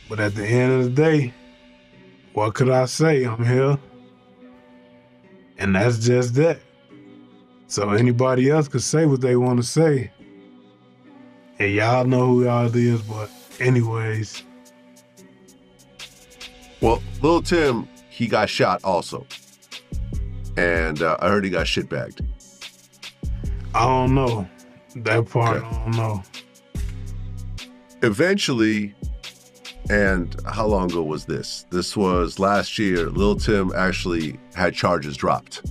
But at the end of the day, what could I say? I'm here. And that's just that. So anybody else could say what they want to say. And y'all know who y'all is, but anyways. Well, Lil Tim, he got shot also. And I heard he got shitbagged. I don't know. That part, Okay. I don't know. Eventually, and how long ago was this? This was last year. Lil Tim actually had charges dropped.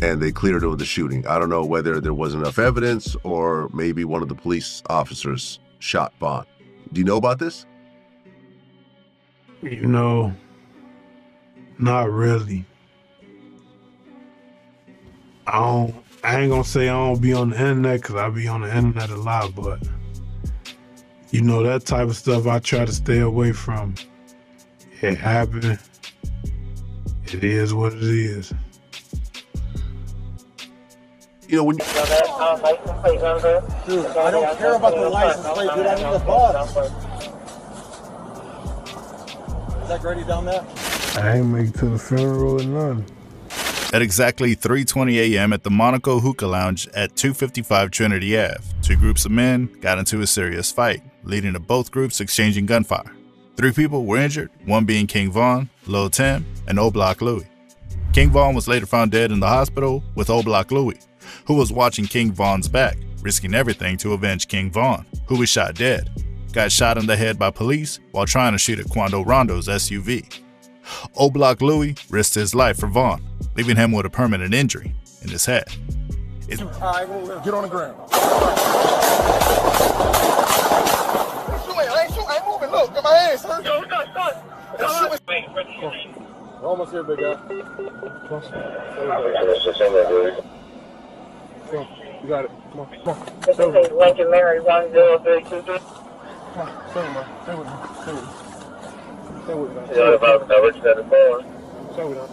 And they cleared him of the shooting. I don't know whether there wasn't enough evidence or maybe one of the police officers shot Von. Do you know about this? You know, not really. I ain't gonna say I don't be on the internet because I be on the internet a lot, but you know, that type of stuff I try to stay away from. It happened. It is what it is. You know, when you... Dude, I don't care about the license plate, dude. I need the bus. Is that Grady down there? I ain't make it to the funeral or none. At exactly 3:20 a.m. at the Monaco Hookah Lounge at 255 Trinity Ave, two groups of men got into a serious fight, leading to both groups exchanging gunfire. 3 people were injured, one being King Von, Lil Tim, and Oblock Louie. King Von was later found dead in the hospital with Oblock Louie, who was watching King Von's back, risking everything to avenge King Von, who was shot dead. Got shot in the head by police while trying to shoot at Quando Rondo's SUV. Oblock Louie risked his life for Von, leaving him with a permanent injury in his head. All right, get on the ground. I ain't moving. Look, got my hands hurt. We're almost here, big guy. You got it. Come on. This is Lincoln Mary 1032. Come on, stay with me. Stay with me.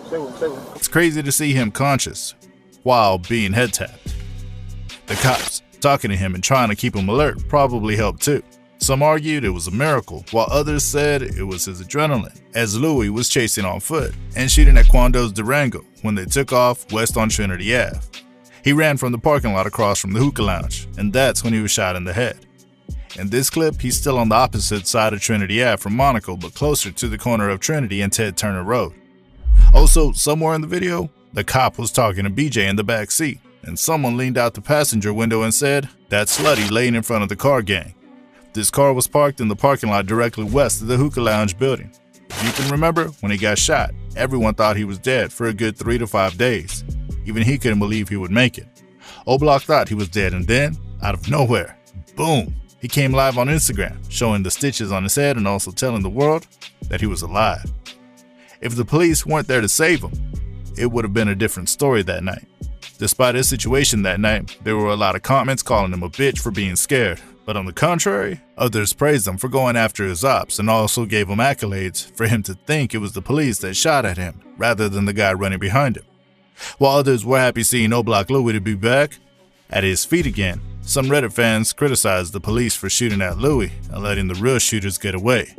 Stay with me. It's crazy to see him conscious while being head tapped. The cops talking to him and trying to keep him alert probably helped too. Some argued it was a miracle, while others said it was his adrenaline, as Louie was chasing on foot and shooting at Quando's Durango when they took off west on Trinity Ave. He ran from the parking lot across from the hookah lounge, and that's when he was shot in the head. In this clip, he's still on the opposite side of Trinity Ave from Monaco, but closer to the corner of Trinity and Ted Turner Road. Also, somewhere in the video, the cop was talking to BJ in the back seat, and someone leaned out the passenger window and said, "That slutty laying in front of the car gang." This car was parked in the parking lot directly west of the hookah lounge building. If you can remember, when he got shot, everyone thought he was dead for a good 3 to 5 days. Even he couldn't believe he would make it. Oblock thought he was dead, and then, out of nowhere, boom, he came live on Instagram, showing the stitches on his head and also telling the world that he was alive. If the police weren't there to save him, it would have been a different story that night. Despite his situation that night, there were a lot of comments calling him a bitch for being scared. But on the contrary, others praised him for going after his ops and also gave him accolades for him to think it was the police that shot at him rather than the guy running behind him. While others were happy seeing Oblock Louie to be back at his feet again, some Reddit fans criticized the police for shooting at Louie and letting the real shooters get away.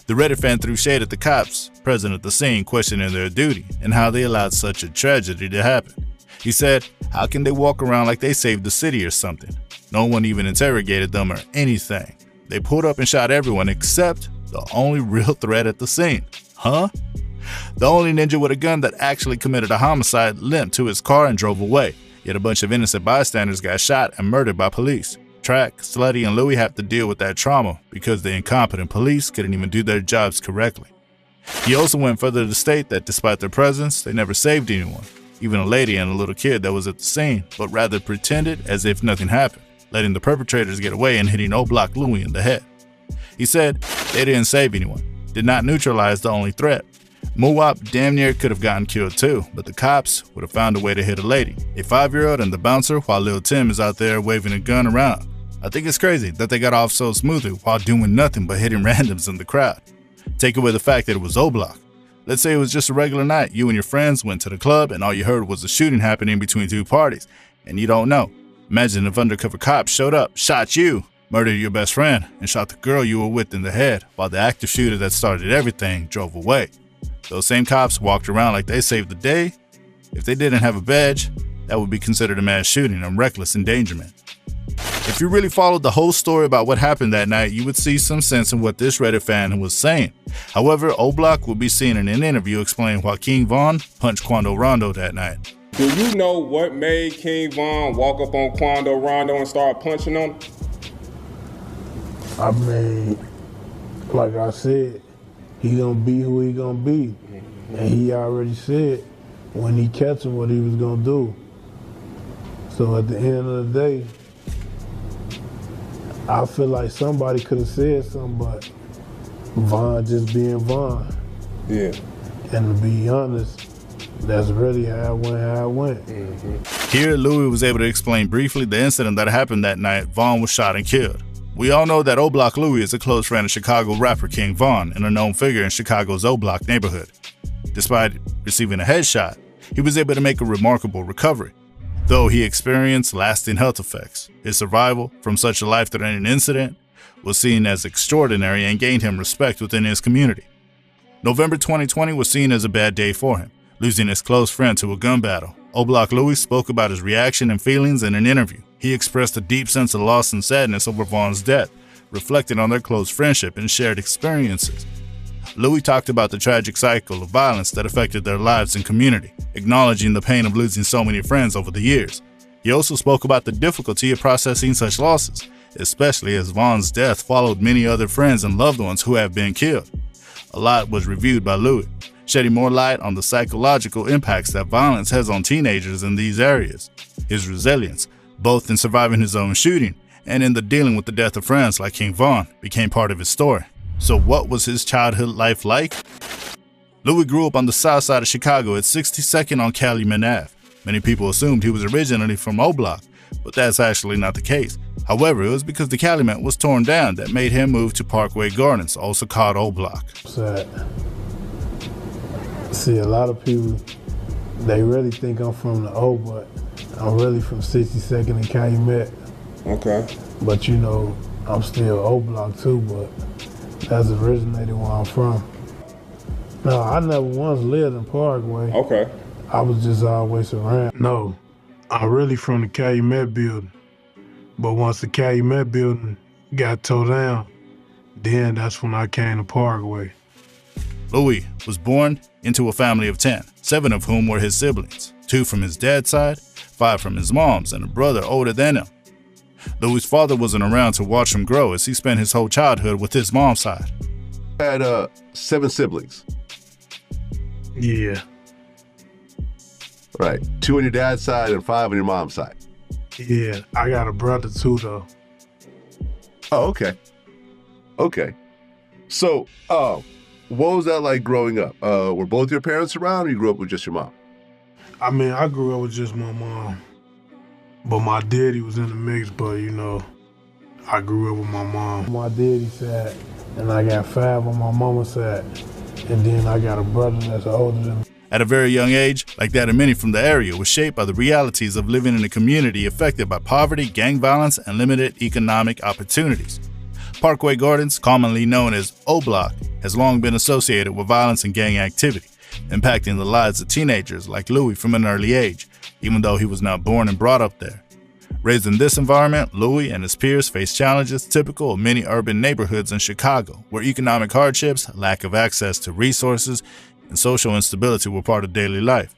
The Reddit fan threw shade at the cops present at the scene, questioning their duty and how they allowed such a tragedy to happen. He said, "How can they walk around like they saved the city or something? No one even interrogated them or anything. They pulled up and shot everyone except the only real threat at the scene. Huh?" The only ninja with a gun that actually committed a homicide limped to his car and drove away, yet a bunch of innocent bystanders got shot and murdered by police. Track, Slutty, and Louie have to deal with that trauma because the incompetent police couldn't even do their jobs correctly. He also went further to state that despite their presence, they never saved anyone, even a lady and a little kid that was at the scene, but rather pretended as if nothing happened, letting the perpetrators get away and hitting Oblock Louie in the head. He said they didn't save anyone, did not neutralize the only threat. Muwap damn near could have gotten killed too, but the cops would have found a way to hit a lady, a 5-year-old and the bouncer, while Lil Tim is out there waving a gun around. I think it's crazy that they got off so smoothly while doing nothing but hitting randoms in the crowd. Take away the fact that it was Oblock. Let's say it was just a regular night, you and your friends went to the club and all you heard was a shooting happening between 2 parties, and you don't know. Imagine if undercover cops showed up, shot you, murdered your best friend, and shot the girl you were with in the head, while the active shooter that started everything drove away. Those same cops walked around like they saved the day. If they didn't have a badge, that would be considered a mass shooting and reckless endangerment. If you really followed the whole story about what happened that night, you would see some sense in what this Reddit fan was saying. However, Oblock will be seen in an interview explaining why King Von punched Quando Rondo that night. Do you know what made King Von walk up on Quando Rondo and start punching on him? I mean, like I said, he gonna be who he gonna be. And he already said when he catch him what he was gonna do. So at the end of the day, I feel like somebody could have said something, but Von just being Von. Yeah. And to be honest, that's really how it went. Here, Louie was able to explain briefly the incident that happened that night Von was shot and killed. We all know that Oblock Louie is a close friend of Chicago rapper King Von and a known figure in Chicago's Oblock neighborhood. Despite receiving a headshot, he was able to make a remarkable recovery, though he experienced lasting health effects. His survival from such a life-threatening incident was seen as extraordinary and gained him respect within his community. November 2020 was seen as a bad day for him, losing his close friend to a gun battle. Oblock Louie spoke about his reaction and feelings in an interview. He expressed a deep sense of loss and sadness over Von's death, reflecting on their close friendship and shared experiences. Louie talked about the tragic cycle of violence that affected their lives and community, acknowledging the pain of losing so many friends over the years. He also spoke about the difficulty of processing such losses, especially as Von's death followed many other friends and loved ones who have been killed. A lot was reviewed by Louie, shedding more light on the psychological impacts that violence has on teenagers in these areas. His resilience, both in surviving his own shooting and in the dealing with the death of friends like King Von, became part of his story. So what was his childhood life like? Louie grew up on the south side of Chicago at 62nd on Calumet Ave. Many people assumed he was originally from Oblock, but that's actually not the case. However, it was because the Calumet was torn down that made him move to Parkway Gardens, also called Oblock. Sad. See, a lot of people, they really think I'm from the O, but I'm really from 62nd and Calumet. Okay. But you know, I'm still Oblock too, but that's originated where I'm from. No, I never once lived in Parkway. Okay. I was just always around. No, I'm really from the Calumet building. But once the Calumet building got tore down, then that's when I came to Parkway. Louie was born into a family of 10, 7 of whom were his siblings, 2 from his dad's side, 5 from his mom's, and a brother older than him. Louie's father wasn't around to watch him grow as he spent his whole childhood with his mom's side. I had 7 siblings. Yeah. Right. 2 on your dad's side and 5 on your mom's side. Yeah, I got a brother too though. Oh, okay. Okay. So, what was that like growing up? Were both your parents around or you grew up with just your mom? I mean, I grew up with just my mom. But my daddy was in the mix, but you know, I grew up with my mom. My daddy side, and I got 5 on my mama's side. And then I got a brother that's older than me. At a very young age, like that of many from the area, was shaped by the realities of living in a community affected by poverty, gang violence, and limited economic opportunities. Parkway Gardens, commonly known as Oblock, has long been associated with violence and gang activity, impacting the lives of teenagers like Louie from an early age, even though he was not born and brought up there. Raised in this environment, Louie and his peers faced challenges typical of many urban neighborhoods in Chicago, where economic hardships, lack of access to resources, and social instability were part of daily life.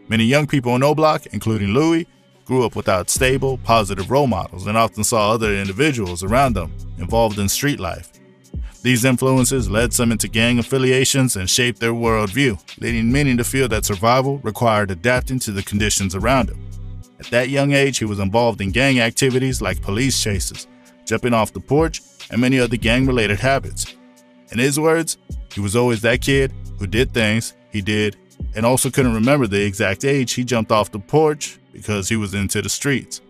Many young people in Oblock, including Louie, grew up without stable, positive role models and often saw other individuals around them involved in street life. These influences led some into gang affiliations and shaped their worldview, leading many to feel that survival required adapting to the conditions around him. At that young age, he was involved in gang activities like police chases, jumping off the porch, and many other gang-related habits. In his words, he was always that kid who did things he did and also couldn't remember the exact age he jumped off the porch because he was into the streets.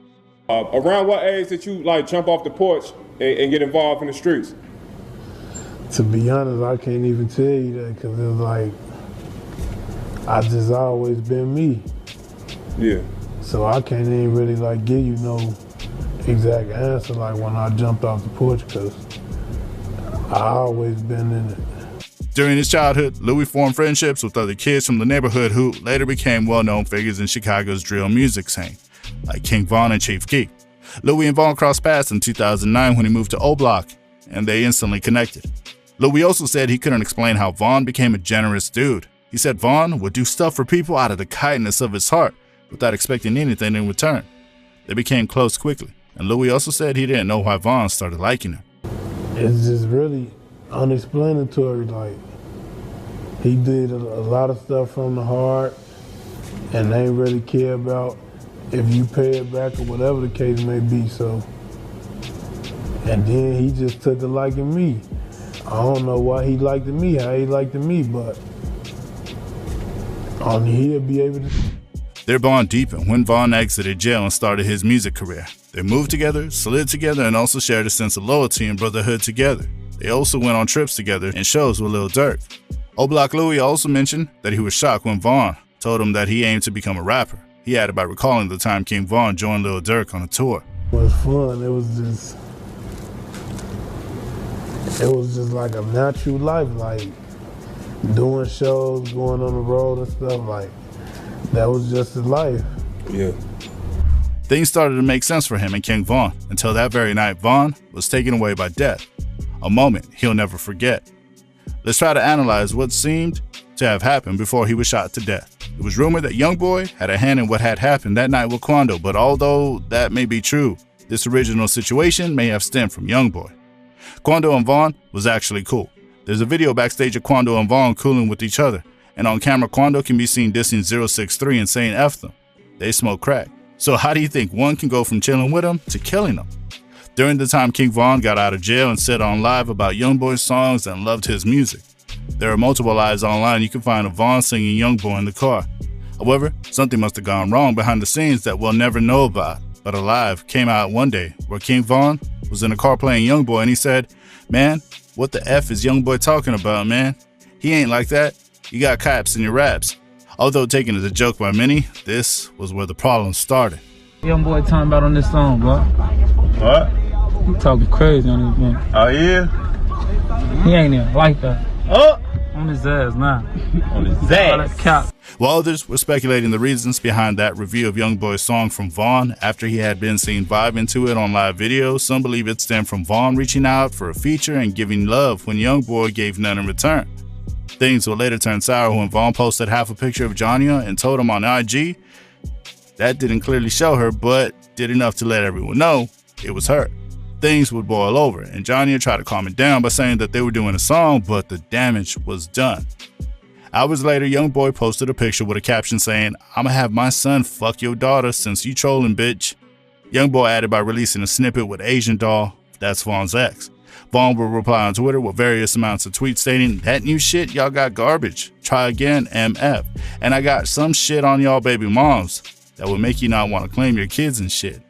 Around what age did you jump off the porch and get involved in the streets? To be honest, I can't even tell you that because it's like, I just always been me. Yeah. So I can't even really give you no exact answer like when I jumped off the porch, because I always been in it. During his childhood, Louie formed friendships with other kids from the neighborhood who later became well-known figures in Chicago's drill music scene, like King Von and Chief Keef. Louie and Von crossed paths in 2009 when he moved to Oblock, and they instantly connected. Louie also said he couldn't explain how Von became a generous dude. He said Von would do stuff for people out of the kindness of his heart without expecting anything in return. They became close quickly, and Louie also said he didn't know why Von started liking him. It's just really unexplanatory. Like, he did a lot of stuff from the heart, and they ain't really care about if you pay it back or whatever the case may be. So, and then he just took a liking me. I don't know why he liked me, how he liked me, but only he'll be able to. Their bond deepened when Von exited jail and started his music career. They moved together, slid together, and also shared a sense of loyalty and brotherhood together. They also went on trips together and shows with Lil Durk. Oblock Louie also mentioned that he was shocked when Von told him that he aimed to become a rapper. He added by recalling the time King Von joined Lil Durk on a tour. It was fun. It was just like a natural life, like doing shows, going on the road and stuff. Like, that was just his life. Yeah. Things started to make sense for him and King Von until that very night Von was taken away by death, a moment he'll never forget. Let's try to analyze what seemed to have happened before he was shot to death. It was rumored that YoungBoy had a hand in what had happened that night with Quando, but although that may be true, this original situation may have stemmed from YoungBoy. Quando and Von was actually cool. There's a video backstage of Quando and Von cooling with each other, and on camera Quando can be seen dissing 063 and saying F them. They smoke crack. So how do you think one can go from chilling with him to killing him? During the time King Von got out of jail and said on live about YoungBoy's songs and loved his music. There are multiple lives online you can find of Von singing YoungBoy in the car. However, something must have gone wrong behind the scenes that we'll never know about. But a live came out one day where King Von was in a car playing YoungBoy and he said, "Man, what the F is YoungBoy talking about, man? He ain't like that. You got caps in your raps." Although taken as a joke by many, this was where the problem started. YoungBoy talking about on this song, bro. What? You talking crazy on this man. Oh, yeah? He ain't even like that. Oh! On his ass now. On his All that ass. cap. While others were speculating the reasons behind that review of YoungBoy's song from Von after he had been seen vibing to it on live videos, some believe it stemmed from Von reaching out for a feature and giving love when YoungBoy gave none in return. Things would later turn sour when Von posted half a picture of Jonya and told him on IG that didn't clearly show her, but did enough to let everyone know it was her. Things would boil over, and Jonya tried to calm it down by saying that they were doing a song, but the damage was done. Hours later, YoungBoy posted a picture with a caption saying, "I'ma have my son fuck your daughter since you trolling, bitch." YoungBoy added by releasing a snippet with Asian Doll, that's Von's ex. Von will reply on Twitter with various amounts of tweets stating, "That new shit y'all got garbage. Try again, MF. And I got some shit on y'all baby moms that would make you not want to claim your kids and shit."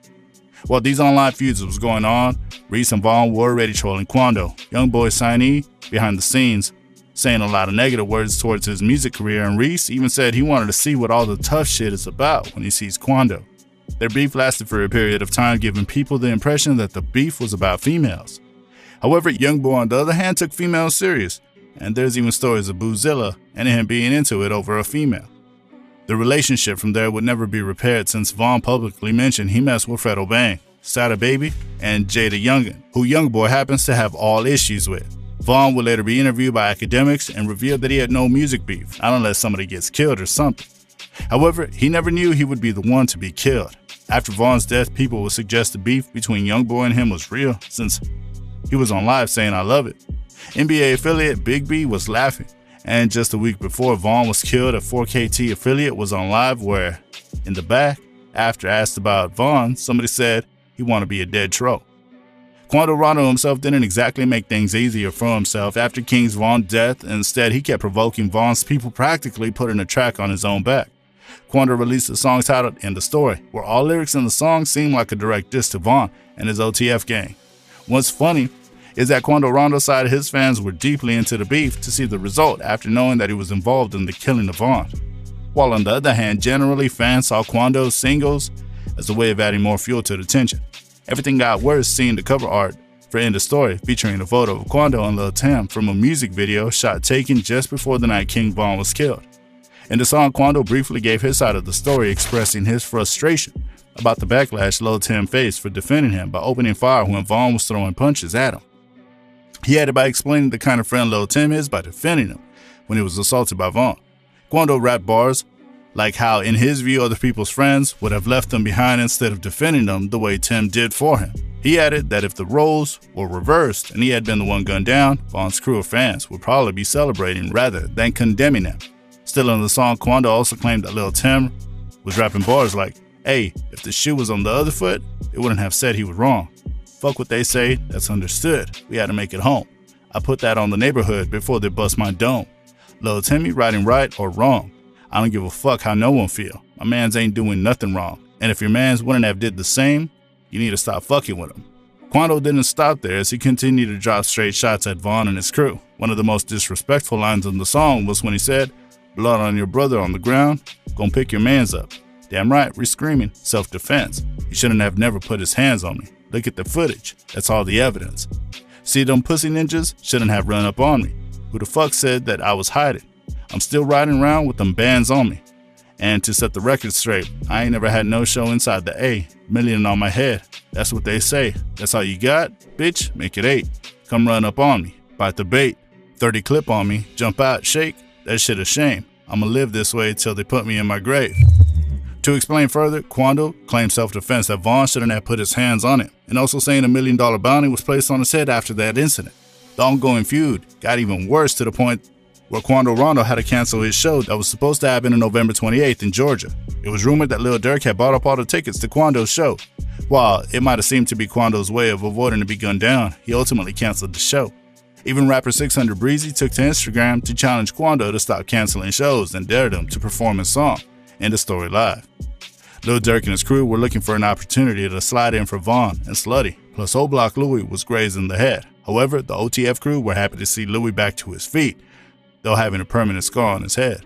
While these online feuds was going on, Reese and Von were already trolling Quando, YoungBoy's signee, behind the scenes, saying a lot of negative words towards his music career, and Reese even said he wanted to see what all the tough shit is about when he sees Quando. Their beef lasted for a period of time, giving people the impression that the beef was about females. However, YoungBoy on the other hand took females serious, and there's even stories of Boozilla and him being into it over a female. The relationship from there would never be repaired since Von publicly mentioned he messed with Fredo Bang, Sada Baby, and Jada Youngin, who YoungBoy happens to have all issues with. Von would later be interviewed by academics and revealed that he had no music beef, not unless somebody gets killed or something. However, he never knew he would be the one to be killed. After Von's death, people would suggest the beef between YoungBoy and him was real, since he was on live saying "I love it." NBA affiliate Big B was laughing, and just a week before Von was killed, a 4KT affiliate was on live where, in the back, after asked about Von, somebody said he wanted to be a dead troll. Quando Rondo himself didn't exactly make things easier for himself after King's Von's death. Instead, he kept provoking Von's people, practically putting a track on his own back. Quando released a song titled "In the Story," where all lyrics in the song seem like a direct diss to Von and his OTF gang. What's funny is that Quando Rondo's side of his fans were deeply into the beef to see the result after knowing that he was involved in the killing of Von. While on the other hand, generally fans saw Quando's singles as a way of adding more fuel to the tension. Everything got worse seeing the cover art for End of Story, featuring a photo of Quando and Lil Tim from a music video shot taken just before the night King Von was killed. In the song, Quando briefly gave his side of the story, expressing his frustration about the backlash Lil Tim faced for defending him by opening fire when Von was throwing punches at him. He added by explaining the kind of friend Lil Tim is by defending him when he was assaulted by Von. Quando rapped bars like how, in his view, other people's friends would have left them behind instead of defending them the way Tim did for him. He added that if the roles were reversed and he had been the one gunned down, Von's crew of fans would probably be celebrating rather than condemning him. Still in the song, Quando also claimed that Lil Tim was rapping bars like, "Hey, if the shoe was on the other foot, they wouldn't have said he was wrong. Fuck what they say, that's understood. We had to make it home. I put that on the neighborhood before they bust my dome. Lil Timmy riding right or wrong. I don't give a fuck how no one feel. My mans ain't doing nothing wrong. And if your mans wouldn't have did the same, you need to stop fucking with him." Quando didn't stop there as he continued to drop straight shots at Von and his crew. One of the most disrespectful lines in the song was when he said, "Blood on your brother on the ground, gon' pick your mans up. Damn right, we're screaming, self-defense. He shouldn't have never put his hands on me. Look at the footage, that's all the evidence. See them pussy ninjas shouldn't have run up on me. Who the fuck said that I was hiding? I'm still riding around with them bands on me. And to set the record straight, I ain't never had no show inside the A, million on my head. That's what they say. That's all you got? Bitch, make it 8. Come run up on me, bite the bait. 30 clip on me, jump out, shake. That shit a shame. I'ma live this way till they put me in my grave." To explain further, Quando claimed self-defense that Von shouldn't have put his hands on him, and also saying $1 million bounty was placed on his head after that incident. The ongoing feud got even worse to the point where Quando Rondo had to cancel his show that was supposed to happen on November 28th in Georgia. It was rumored that Lil Durk had bought up all the tickets to Quando's show. While it might have seemed to be Quando's way of avoiding to be gunned down, he ultimately canceled the show. Even rapper 600 Breezy took to Instagram to challenge Quando to stop canceling shows and dared him to perform his song, End of Story live. Lil Durk and his crew were looking for an opportunity to slide in for Von and Slutty, plus Oblock Louie was grazed in the head. However, the OTF crew were happy to see Louie back to his feet, though having a permanent scar on his head.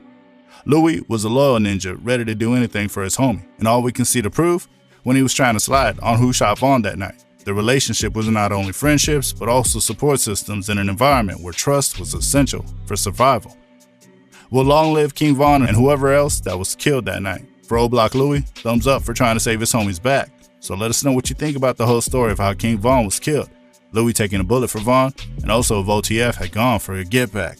Louie was a loyal ninja, ready to do anything for his homie, and all we can see to prove when he was trying to slide on who shot Von that night. The relationship was not only friendships, but also support systems in an environment where trust was essential for survival. Well, long live King Von and whoever else that was killed that night. For Oblock Louie, thumbs up for trying to save his homies back. So let us know what you think about the whole story of how King Von was killed, Louie taking a bullet for Von, and also if OTF had gone for a get back.